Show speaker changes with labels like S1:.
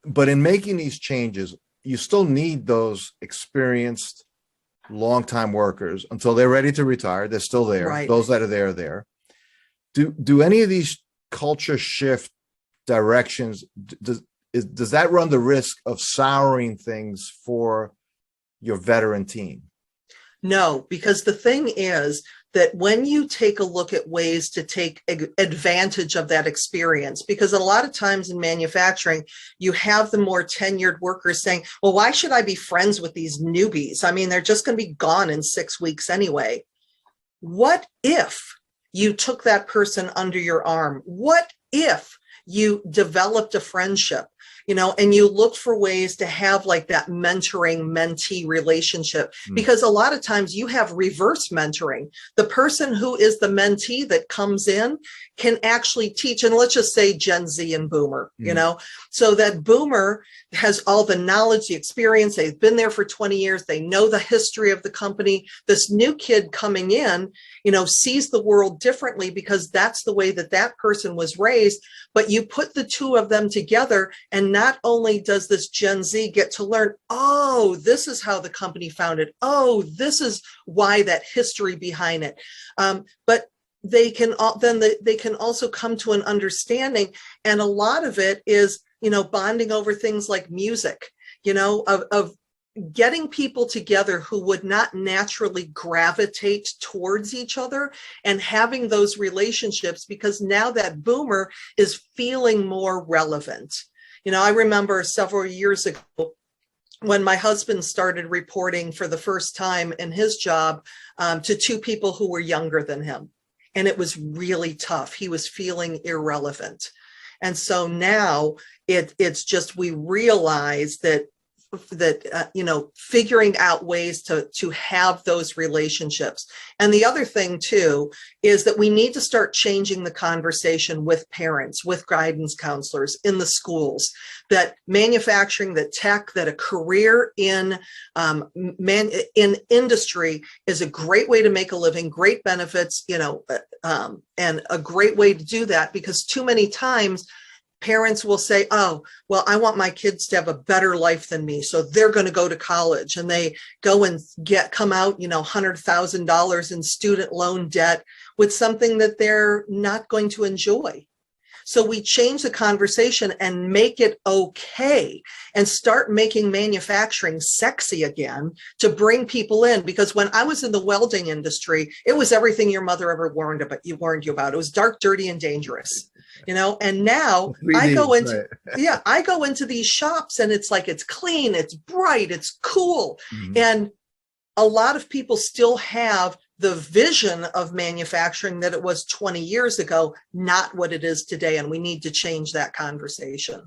S1: but in making these changes, you still need those experienced longtime workers until they're ready to retire. They're still there.
S2: Right.
S1: Those that are there are there. Do any of these culture shift directions, does that run the risk of souring things for your veteran team?
S2: No, because the thing is that when you take a look at ways to take advantage of that experience, because a lot of times in manufacturing, you have the more tenured workers saying, well, why should I be friends with these newbies? I mean, they're just going to be gone in 6 weeks anyway. What if you took that person under your arm? What if you developed a friendship, and you looked for ways to have like that mentoring mentee relationship? Because a lot of times you have reverse mentoring. The person who is the mentee that comes in can actually teach, and let's just say Gen Z and Boomer, so that Boomer has all the knowledge, the experience. They've been there for 20 years. They know the history of the company. This new kid coming in, sees the world differently because that's the way that that person was raised. But you put the two of them together, and not only does this Gen Z get to learn, oh, this is how the company founded. Oh, this is why, that history behind it. But they can they can also come to an understanding. And a lot of it is, bonding over things like music, of getting people together who would not naturally gravitate towards each other and having those relationships, because now that Boomer is feeling more relevant. I remember several years ago when my husband started reporting for the first time in his job to two people who were younger than him. And it was really tough. He was feeling irrelevant. And so now it's just, we realize that figuring out ways to have those relationships. And the other thing too is that we need to start changing the conversation with parents, with guidance counselors in the schools, that manufacturing, that tech, that a career in industry is a great way to make a living, great benefits, and a great way to do that, because too many times parents will say, oh, well, I want my kids to have a better life than me, so they're going to go to college, and they go and come out, $100,000 in student loan debt with something that they're not going to enjoy. So we change the conversation and make it okay, and start making manufacturing sexy again to bring people in. Because when I was in the welding industry, it was everything your mother ever warned you about. It was dark, dirty, and dangerous. And now I go into, I go into these shops, and it's like, it's clean, it's bright, it's cool. Mm-hmm. And a lot of people still have the vision of manufacturing that it was 20 years ago, not what it is today. And we need to change that conversation.